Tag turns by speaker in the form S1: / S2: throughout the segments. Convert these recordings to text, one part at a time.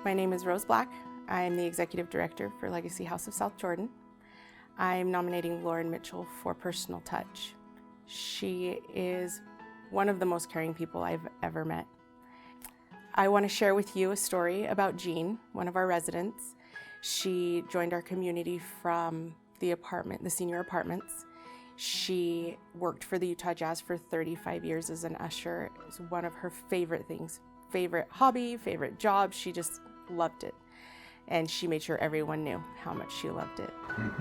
S1: My name is Rose Black. I'm the Executive Director for Legacy House of South Jordan. I'm nominating Lauren Mitchell for Personal Touch. She is one of the most caring people I've ever met. I want to share with you a story about Jean, one of our residents. She joined our community from the senior apartments. She worked for the Utah Jazz for 35 years as an usher. It was one of her favorite things, favorite hobby, favorite job. She just loved it. And she made sure everyone knew how much she loved it.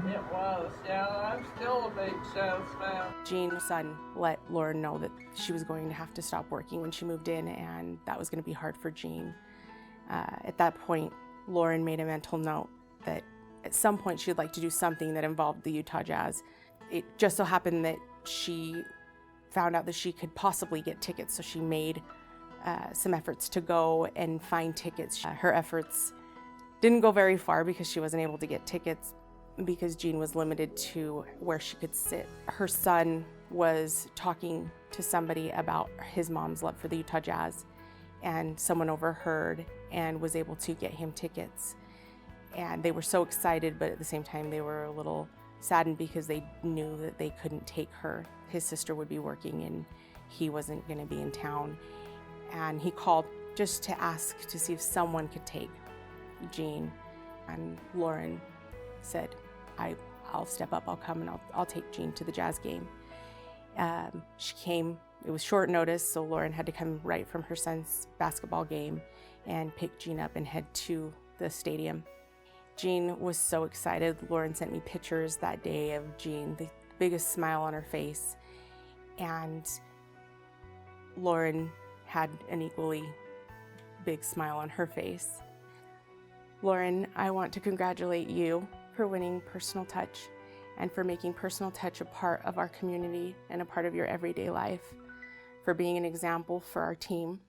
S2: It was, yeah. I'm still a big Jazz fan.
S1: Jean's son let Lauren know that she was going to have to stop working when she moved in, and that was going to be hard for Jean. At that point, Lauren made a mental note that at some point she'd like to do something that involved the Utah Jazz. It just so happened that she found out that she could possibly get tickets, so she made some efforts to go and find tickets. Her efforts didn't go very far because she wasn't able to get tickets because Jean was limited to where she could sit. Her son was talking to somebody about his mom's love for the Utah Jazz, and someone overheard and was able to get him tickets. And they were so excited, but at the same time they were a little saddened because they knew that they couldn't take her. His sister would be working and he wasn't going to be in town. And he called just to ask to see if someone could take Jean. And Lauren said, I'll step up, I'll come, and I'll take Jean to the Jazz game. She came, it was short notice, so Lauren had to come right from her son's basketball game and pick Jean up and head to the stadium. Jean was so excited. Lauren sent me pictures that day of Jean, the biggest smile on her face. And Lauren had an equally big smile on her face. Lauren, I want to congratulate you for winning Personal Touch and for making Personal Touch a part of our community and a part of your everyday life, for being an example for our team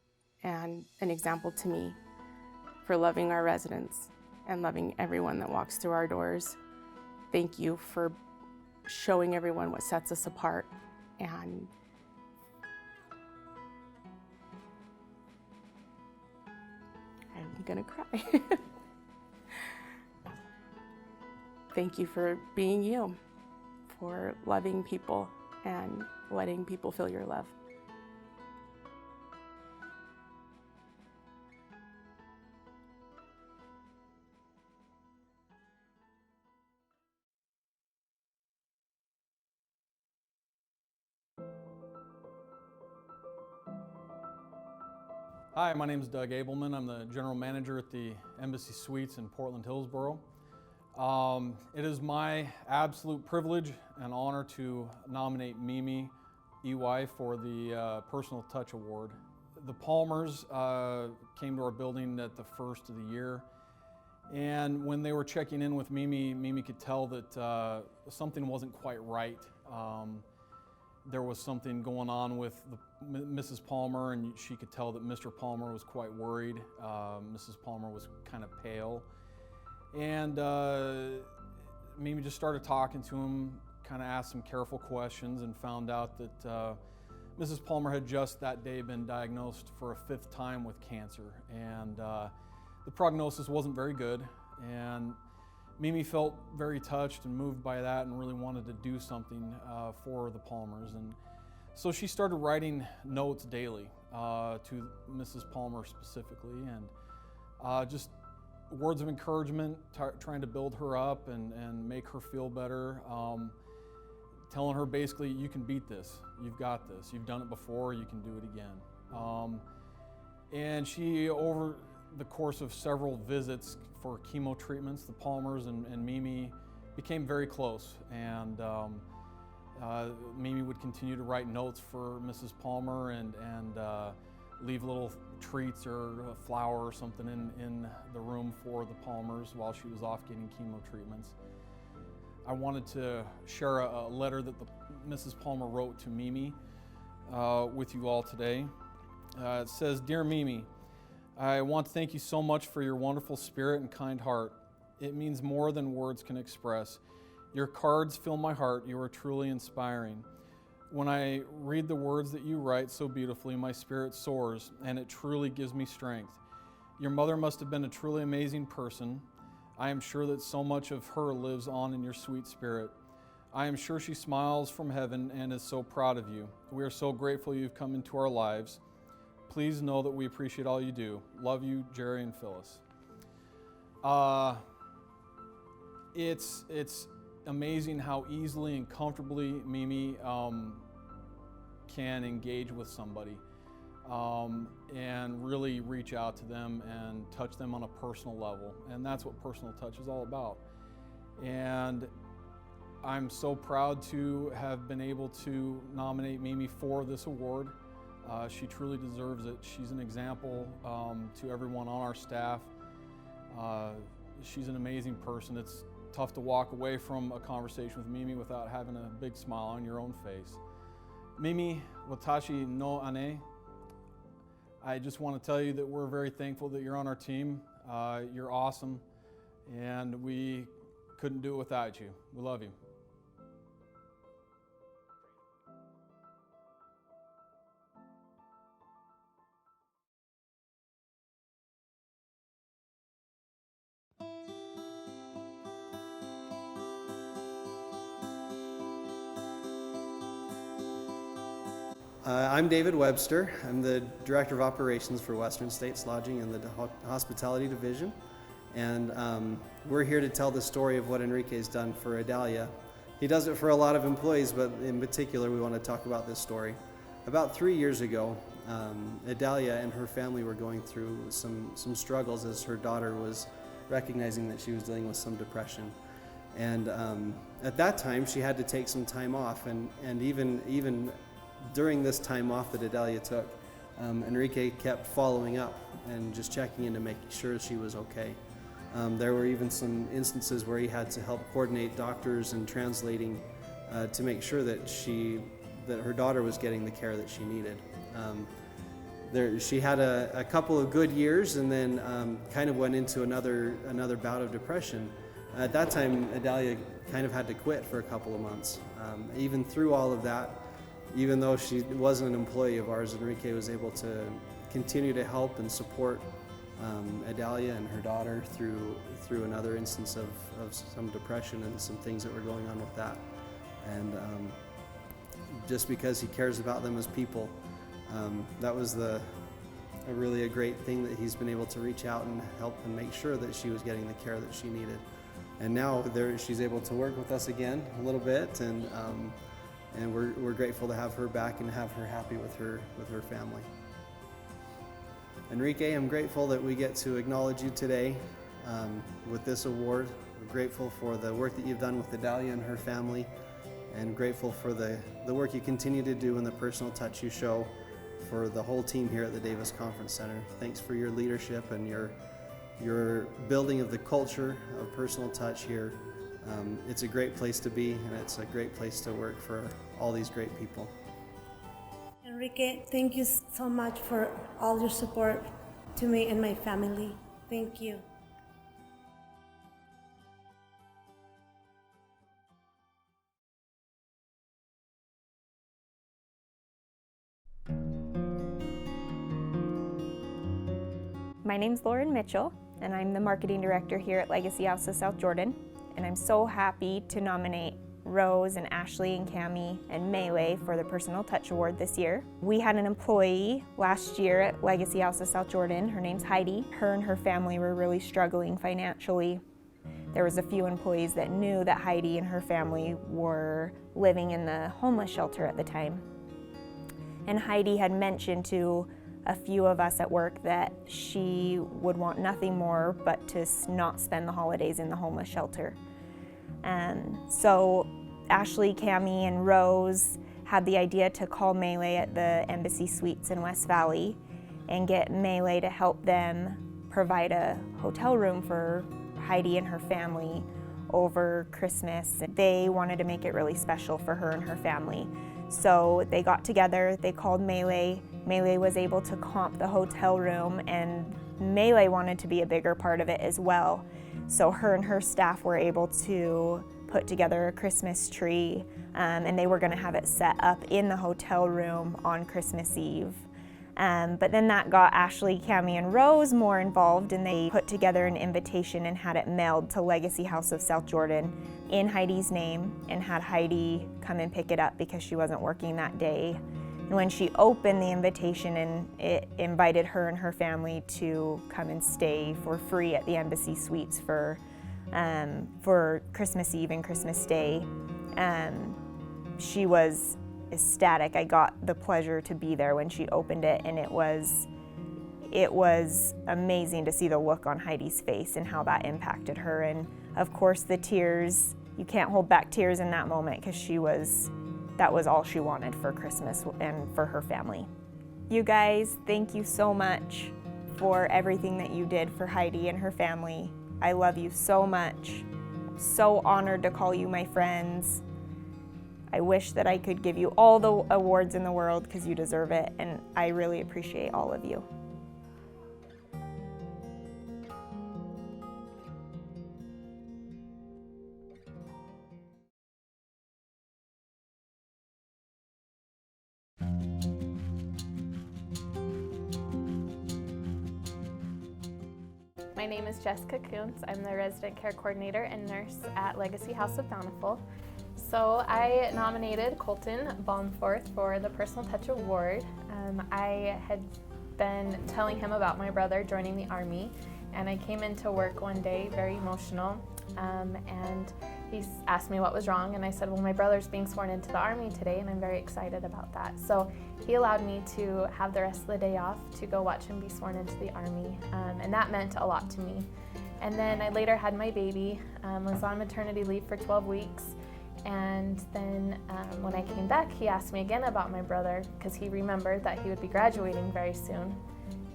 S1: and an example to me, for loving our residents and loving everyone that walks through our doors. Thank you for showing everyone what sets us apart. And I'm gonna cry. Thank you for being you, for loving people and letting people feel your love.
S3: Hi, my name is Doug Abelman. I'm the general manager at the Embassy Suites in Portland, Hillsboro. It is my absolute privilege and honor to nominate Mimi EY for the Personal Touch Award. The Palmers came to our building at the first of the year, and when they were checking in with Mimi, Mimi could tell that something wasn't quite right. There was something going on with Mrs. Palmer, and she could tell that Mr. Palmer was quite worried. Mrs. Palmer was kind of pale. And Mimi just started talking to him, kind of asked some careful questions, and found out that Mrs. Palmer had just that day been diagnosed for a 5th time with cancer. And the prognosis wasn't very good. And Mimi felt very touched and moved by that and really wanted to do something for the Palmers. And so she started writing notes daily to Mrs. Palmer specifically, and just words of encouragement, trying to build her up and make her feel better, telling her basically, you can beat this, you've got this, you've done it before, you can do it again. And she, over the course of several visits for chemo treatments, the Palmers and Mimi became very close, and Mimi would continue to write notes for Mrs. Palmer and leave little treats or a flower or something in the room for the Palmers while she was off getting chemo treatments. I wanted to share a letter that Mrs. Palmer wrote to Mimi with you all today. It says, "Dear Mimi, I want to thank you so much for your wonderful spirit and kind heart. It means more than words can express. Your cards fill my heart. You are truly inspiring. When I read the words that you write so beautifully, my spirit soars, and it truly gives me strength. Your mother must have been a truly amazing person. I am sure that so much of her lives on in your sweet spirit. I am sure she smiles from heaven and is so proud of you. We are so grateful you've come into our lives. Please know that we appreciate all you do. Love you, Jerry and Phyllis. It's amazing how easily and comfortably Mimi can engage with somebody and really reach out to them and touch them on a personal level. And that's what personal touch is all about. And I'm so proud to have been able to nominate Mimi for this award. She truly deserves it. She's an example to everyone on our staff. She's an amazing person. It's tough to walk away from a conversation with Mimi without having a big smile on your own face. Mimi, watashi no ane. I just want to tell you that we're very thankful that you're on our team. You're awesome, and we couldn't do it without you. We love you.
S4: I'm David Webster. I'm the Director of Operations for Western States Lodging in the Hospitality Division. And we're here to tell the story of what Enrique's done for Idalia. He does it for a lot of employees, but in particular we want to talk about this story. About 3 years ago, Idalia and her family were going through some struggles as her daughter was recognizing that she was dealing with some depression. And at that time she had to take some time off, and even during this time off that Idalia took, Enrique kept following up and just checking in to make sure she was okay. There were even some instances where he had to help coordinate doctors and translating to make sure that her daughter was getting the care that she needed. She had a couple of good years, and then kind of went into another bout of depression. At that time, Idalia kind of had to quit for a couple of months. Even through all of that, even though she wasn't an employee of ours, Enrique was able to continue to help and support Idalia and her daughter through another instance of some depression and some things that were going on with that. And just because he cares about them as people, that was really a great thing that he's been able to reach out and help and make sure that she was getting the care that she needed. And now she's able to work with us again a little bit, and we're grateful to have her back and have her happy with her family. Enrique, I'm grateful that we get to acknowledge you today with this award. We're grateful for the work that you've done with Idalia and her family, and grateful for the work you continue to do and the personal touch you show for the whole team here at the Davis Conference Center. Thanks for your leadership and your building of the culture of personal touch here. It's a great place to be, and it's a great place to work for all these great people.
S5: Enrique, thank you so much for all your support to me and my family. Thank you.
S6: My name's Lauren Mitchell, and I'm the Marketing Director here at Legacy House of South Jordan. And I'm so happy to nominate Rose and Ashley and Cami and Melee for the Personal Touch Award this year. We had an employee last year at Legacy House of South Jordan. Her name's Heidi. Her and her family were really struggling financially. There was a few employees that knew that Heidi and her family were living in the homeless shelter at the time. And Heidi had mentioned to a few of us at work that she would want nothing more but to not spend the holidays in the homeless shelter. And so Ashley, Cami, and Rose had the idea to call Melee at the Embassy Suites in West Valley and get Melee to help them provide a hotel room for Heidi and her family over Christmas. They wanted to make it really special for her and her family. So they got together, they called Melee. Melee was able to comp the hotel room, and Melee wanted to be a bigger part of it as well. So her and her staff were able to put together a Christmas tree, and they were going to have it set up in the hotel room on Christmas Eve. But then that got Ashley, Cammie, and Rose more involved, and they put together an invitation and had it mailed to Legacy House of South Jordan in Heidi's name, and had Heidi come and pick it up because she wasn't working that day. And when she opened the invitation, and it invited her and her family to come and stay for free at the Embassy Suites for Christmas Eve and Christmas Day, she was ecstatic. I got the pleasure to be there when she opened it, and it was amazing to see the look on Heidi's face and how that impacted her. And of course the tears, you can't hold back tears in that moment, because that was all she wanted for Christmas and for her family. You guys, thank you so much for everything that you did for Heidi and her family. I love you so much. I'm so honored to call you my friends. I wish that I could give you all the awards in the world, because you deserve it, and I really appreciate all of you.
S7: My name is Jessica Kuntz. I'm the resident care coordinator and nurse at Legacy House of Bountiful. So I nominated Colton Baumforth for the Personal Touch Award. I had been telling him about my brother joining the Army, and I came into work one day very emotional, and he asked me what was wrong, and I said, well, my brother's being sworn into the Army today, and I'm very excited about that. So he allowed me to have the rest of the day off to go watch him be sworn into the Army, and that meant a lot to me. And then I later had my baby, was on maternity leave for 12 weeks, and then when I came back, he asked me again about my brother, because he remembered that he would be graduating very soon,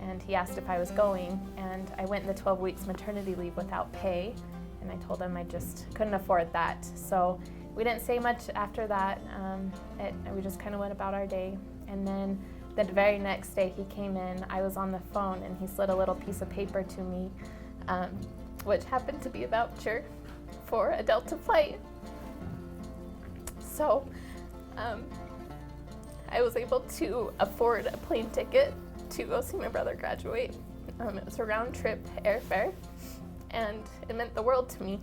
S7: and he asked if I was going, and I went in the 12 weeks maternity leave without pay, and I told him I just couldn't afford that. So we didn't say much after that. We just kind of went about our day. And then the very next day he came in, I was on the phone, and he slid a little piece of paper to me, which happened to be a voucher for a Delta flight. So I was able to afford a plane ticket to go see my brother graduate. It was a round trip airfare, and it meant the world to me.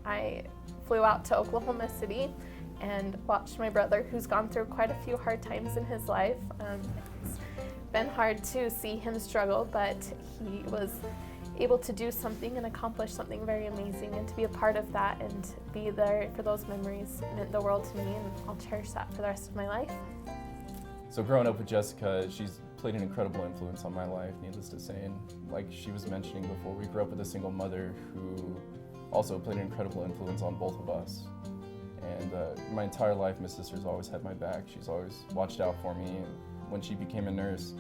S7: I flew out to Oklahoma City and watched my brother, who's gone through quite a few hard times in his life. It's been hard to see him struggle, but he was able to do something and accomplish something very amazing, and to be a part of that and be there for those memories meant the world to me, and I'll cherish that for the rest of my life.
S8: So growing up with Jessica, she's played an incredible influence on my life, needless to say, and like she was mentioning before, we grew up with a single mother who also played an incredible influence on both of us. And my entire life, my sister's always had my back. She's always watched out for me, and when she became a nurse,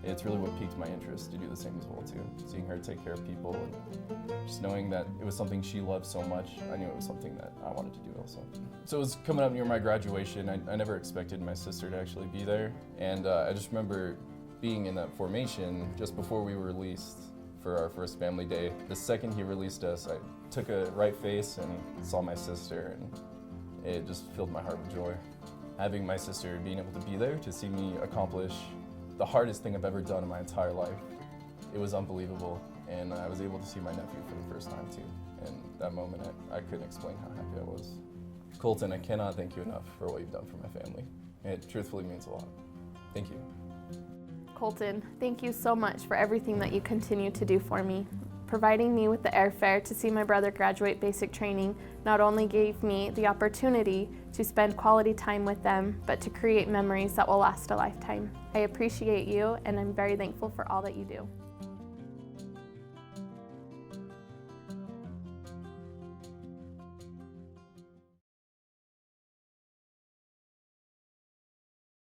S8: it's really what piqued my interest to do the same as well too. Seeing her take care of people, and just knowing that it was something she loved so much, I knew it was something that I wanted to do also. So it was coming up near my graduation. I never expected my sister to actually be there, and I just remember being in that formation just before we were released for our first family day. The second he released us, I took a right face and saw my sister, and it just filled my heart with joy. Having my sister being able to be there to see me accomplish the hardest thing I've ever done in my entire life, it was unbelievable. And I was able to see my nephew for the first time too. And that moment, I couldn't explain how happy I was. Colton, I cannot thank you enough for what you've done for my family. It truthfully means a lot. Thank you.
S7: Colton, thank you so much for everything that you continue to do for me. Providing me with the airfare to see my brother graduate basic training not only gave me the opportunity to spend quality time with them, but to create memories that will last a lifetime. I appreciate you, and I'm very thankful for all that you do.